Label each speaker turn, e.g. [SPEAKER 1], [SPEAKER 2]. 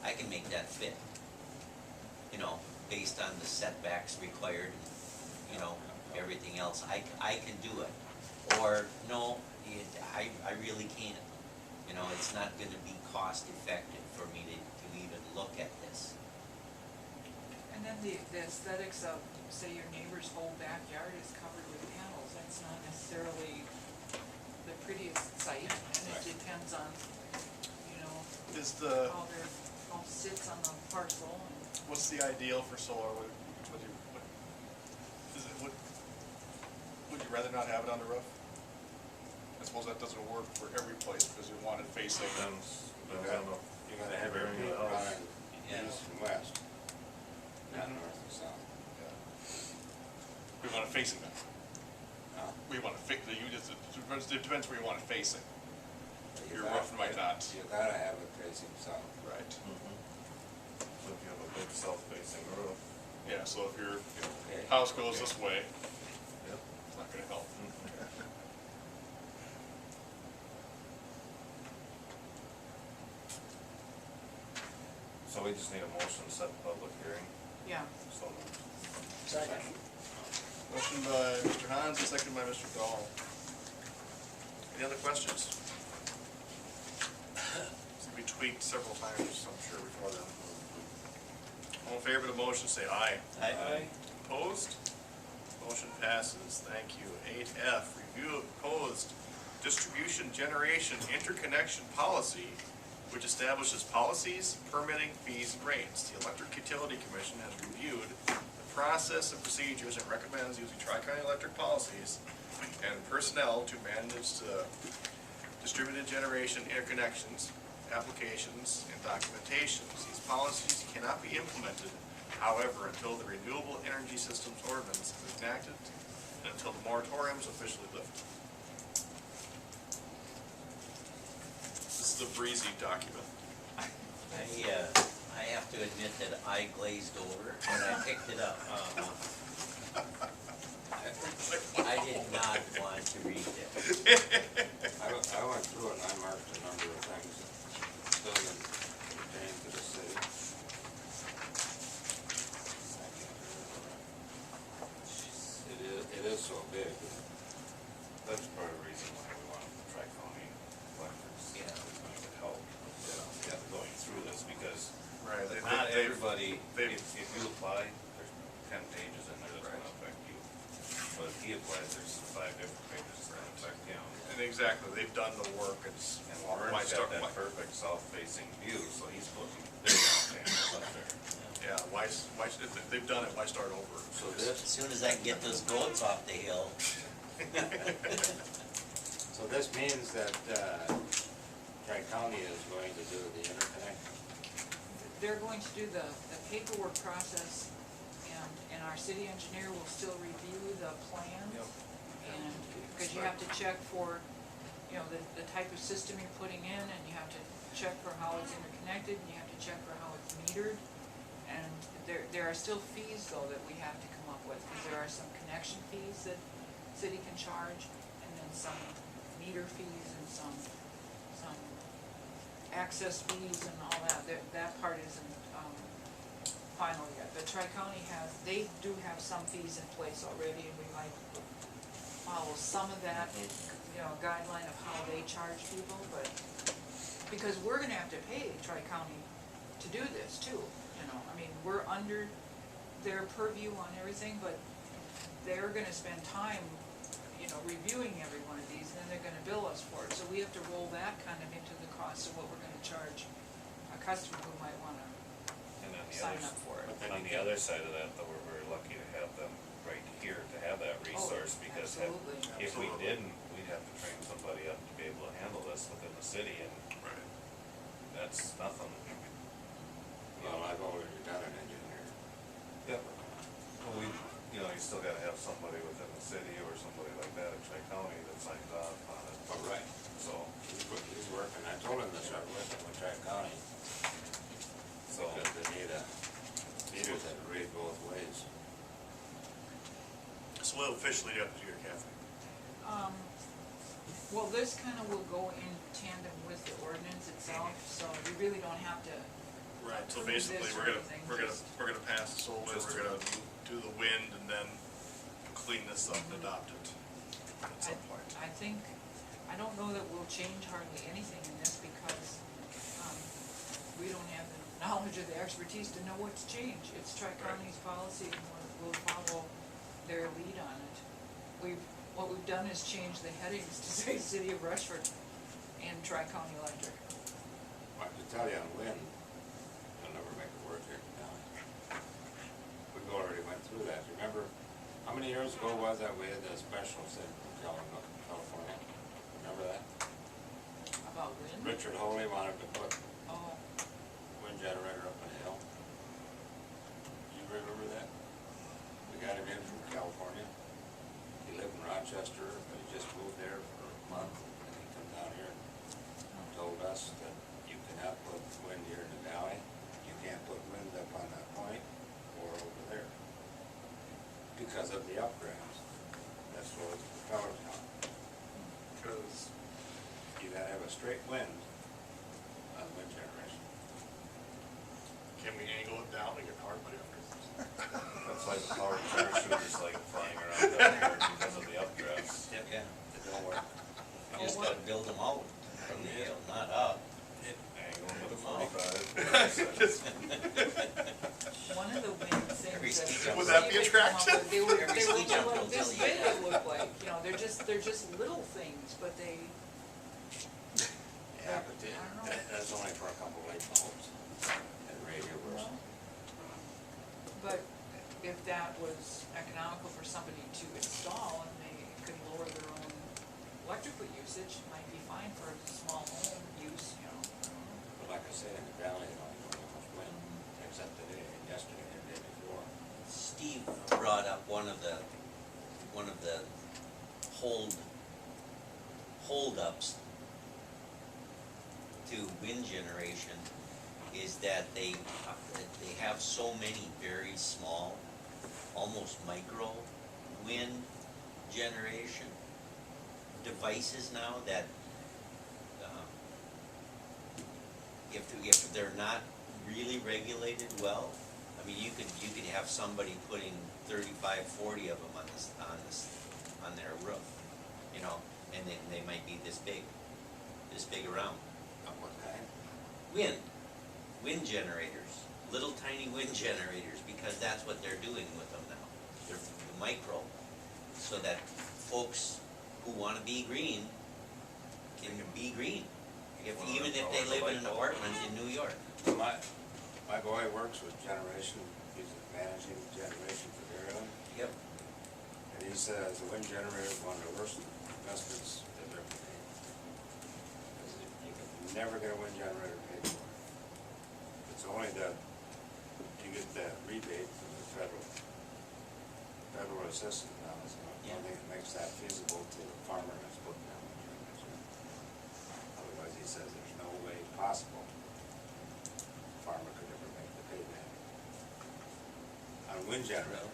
[SPEAKER 1] I can make that fit. You know, based on the setbacks required, you know, everything else, I can do it. Or, no, I really can't. You know, it's not gonna be cost effective for me to even look at this.
[SPEAKER 2] And then the aesthetics of, say, your neighbor's whole backyard is covered with panels, that's not necessarily the prettiest sight, and it depends on, you know,
[SPEAKER 3] Is the,
[SPEAKER 2] how they're, how it sits on the parcel, and
[SPEAKER 3] what's the ideal for solar? Would you rather not have it on the roof? I suppose that doesn't work for every place because you want it facing.
[SPEAKER 4] Depends
[SPEAKER 5] You
[SPEAKER 4] on the.
[SPEAKER 5] gotta have your
[SPEAKER 4] Very
[SPEAKER 5] paint
[SPEAKER 4] well.
[SPEAKER 5] on
[SPEAKER 1] Yeah.
[SPEAKER 5] east and west, not north and south.
[SPEAKER 3] Yeah. We want it facing them.
[SPEAKER 5] No?
[SPEAKER 3] We want to fix, it depends where you want it facing.
[SPEAKER 5] But
[SPEAKER 3] Your
[SPEAKER 5] gotta-
[SPEAKER 3] roof might not.
[SPEAKER 5] You gotta have it facing south.
[SPEAKER 3] Right.
[SPEAKER 4] So if you have a big south-facing roof.
[SPEAKER 3] Yeah, so if your
[SPEAKER 5] Okay.
[SPEAKER 3] house goes this way,
[SPEAKER 4] Yep.
[SPEAKER 3] it's not gonna help.
[SPEAKER 4] So we just need a motion to set the public hearing,
[SPEAKER 2] yeah.
[SPEAKER 4] so.
[SPEAKER 5] Second.
[SPEAKER 3] Motion by Mr. Hans and second by Mr. Dahl. Any other questions? It's gonna be tweaked several times, I'm sure, before then. All in favor of the motion, say aye.
[SPEAKER 1] Aye.
[SPEAKER 3] Opposed? Motion passes, thank you. 8F, review of proposed distribution generation interconnection policy, which establishes policies, permitting, fees, and rates. The Electric Utility Commission has reviewed the process and procedures and recommends using Tri-County electric policies and personnel to manage the distributed generation interconnections, applications, and documentations. These policies cannot be implemented, however, until the Renewable Energy Systems Ordinance is enacted and until the moratorium is officially lifted. This is a breezy document.
[SPEAKER 1] I have to admit that I glazed over when I picked it up. I did not want to read it.
[SPEAKER 5] I went through it and I marked a number of things that still didn't pertain to the city. It is so big.
[SPEAKER 4] That's part of the reason why we want Tri-County electrics.
[SPEAKER 1] Yeah.
[SPEAKER 4] To help, going through this, because
[SPEAKER 3] Right.
[SPEAKER 4] not everybody,
[SPEAKER 3] they've-
[SPEAKER 4] if you apply, there's 10 pages in there that's gonna affect you. But if he applies, there's 5 different pages that's gonna affect him.
[SPEAKER 3] And exactly, they've done the work, it's.
[SPEAKER 4] And
[SPEAKER 3] why
[SPEAKER 4] Warren's
[SPEAKER 3] start-
[SPEAKER 4] got that perfect south-facing view, so he's putting their panels up there.
[SPEAKER 3] Yeah, if they've done it, why start over?
[SPEAKER 5] So
[SPEAKER 1] As
[SPEAKER 5] this,
[SPEAKER 1] soon as I can get those goats off the hill.
[SPEAKER 5] so this means that, Tri-County is going to do the interconnect.
[SPEAKER 2] They're going to do the paperwork process, and our city engineer will still review the plans.
[SPEAKER 3] Yep.
[SPEAKER 2] And, because you have to check for, you know, the type of system you're putting in, and you have to check for how it's interconnected, and you have to check for how it's metered. And there are still fees, though, that we have to come up with, because there are some connection fees that city can charge, and then some meter fees and some access fees and all that. That part isn't, final yet. But Tri-County they do have some fees in place already, and we might follow some of that, you know, guideline of how they charge people, but, because we're gonna have to pay Tri-County to do this too, you know, I mean, we're under their purview on everything, but they're gonna spend time, you know, reviewing every one of these, and then they're gonna bill us for it, so we have to roll that kind of into the cost of what we're gonna charge a customer who might wanna
[SPEAKER 4] And then the
[SPEAKER 2] sign
[SPEAKER 4] other,
[SPEAKER 2] up for it.
[SPEAKER 4] on the other side of that, though, we're very lucky to have them right here to have that resource, because
[SPEAKER 2] Absolutely.
[SPEAKER 4] if we
[SPEAKER 3] Absolutely.
[SPEAKER 4] didn't, we'd have to train somebody up to be able to handle this within the city, and
[SPEAKER 3] Right.
[SPEAKER 4] that's nothing.
[SPEAKER 5] Well, I've already got an engineer.
[SPEAKER 4] Yep. Well, you know, you still gotta have somebody within the city or somebody like that in Tri-County that signs off on it.
[SPEAKER 5] Oh, right.
[SPEAKER 4] So,
[SPEAKER 5] He's working, I told him to start working with Tri-County,
[SPEAKER 4] so,
[SPEAKER 5] because they need to read both ways.
[SPEAKER 3] So we'll officially have to do your Kathy.
[SPEAKER 2] Well, this kind of will go in tandem with the ordinance itself, so you really don't have to
[SPEAKER 3] Right, so
[SPEAKER 2] approve this
[SPEAKER 3] basically,
[SPEAKER 2] or anything, just-
[SPEAKER 3] we're gonna pass the solar,
[SPEAKER 4] Just
[SPEAKER 3] we're gonna do the wind, and then clean this up and adopt it at some point.
[SPEAKER 2] I think, I don't know that we'll change hardly anything in this because, we don't have the knowledge or the expertise to know what to change. It's Tri-County's policy and we'll follow their lead on it. What we've done is change the headings to say City of Rushford and Tri-County Electric.
[SPEAKER 5] I can tell you on wind, you'll never make it work here now. We already went through that. Remember, how many years ago was that we had that special sent from California? Remember that?
[SPEAKER 2] About wind?
[SPEAKER 5] Richard Holy wanted to put
[SPEAKER 2] Oh,
[SPEAKER 5] wind generator up on a hill. You remember that? We got him in from California. He lived in Rochester, but he just moved there for a month, and he come down here and told us that you cannot put wind here in the valley, you can't put wind up on that point or over there because of the upgrades. That's what the propellers on.
[SPEAKER 3] Cause
[SPEAKER 5] You gotta have a straight wind on wind generation.
[SPEAKER 3] can we angle it down to get power put after?
[SPEAKER 4] That's like the power parachute is like flying around down here because of the updrafts.
[SPEAKER 1] Yeah,
[SPEAKER 5] It don't work.
[SPEAKER 1] you just gotta build them out from the hill, not up.
[SPEAKER 4] Angle with a 45.
[SPEAKER 2] one of the wind
[SPEAKER 1] Every
[SPEAKER 2] things
[SPEAKER 1] ski
[SPEAKER 2] that.
[SPEAKER 1] jump.
[SPEAKER 3] Would that be
[SPEAKER 2] they come up
[SPEAKER 3] attractive?
[SPEAKER 2] with, They were
[SPEAKER 1] Every ski jump
[SPEAKER 2] like
[SPEAKER 1] will
[SPEAKER 2] this
[SPEAKER 1] tell you
[SPEAKER 2] big
[SPEAKER 1] that.
[SPEAKER 2] it looked like, they're just little things, but they,
[SPEAKER 5] Yeah, but
[SPEAKER 2] I don't know.
[SPEAKER 5] that's only for a couple light bulbs and radio bursts.
[SPEAKER 2] but if that was economical for somebody to install and they could lower their own electrical usage, it might be fine for a small home use, I don't know.
[SPEAKER 5] But like I said, in the valley, it only goes that much wind, except today, and yesterday, and the day before.
[SPEAKER 1] Steve brought up one of the holdups to wind generation is that they have so many very small, almost micro wind generation devices now that if they're not really regulated well, I mean, you could have somebody putting 35, 40 of them on their roof, and they might be this big around.
[SPEAKER 5] Of what kind?
[SPEAKER 1] Wind generators, little tiny wind generators, because that's what they're doing with them now. They're micro, so that folks who wanna be green can be green, even if they live in an apartment in New York.
[SPEAKER 5] My boy works with generation, he's managing generation for Maryland,
[SPEAKER 1] Yep.
[SPEAKER 5] and he says the wind generator is one of the worst investments they've ever made. Because you can never get a wind generator paid for. It's only that you get that rebate from the federal assistance now, is the
[SPEAKER 1] Yeah.
[SPEAKER 5] only thing that makes that feasible to the farmer that's putting down wind generation. Otherwise, he says there's no way possible farmer could ever make the payback. On wind generator,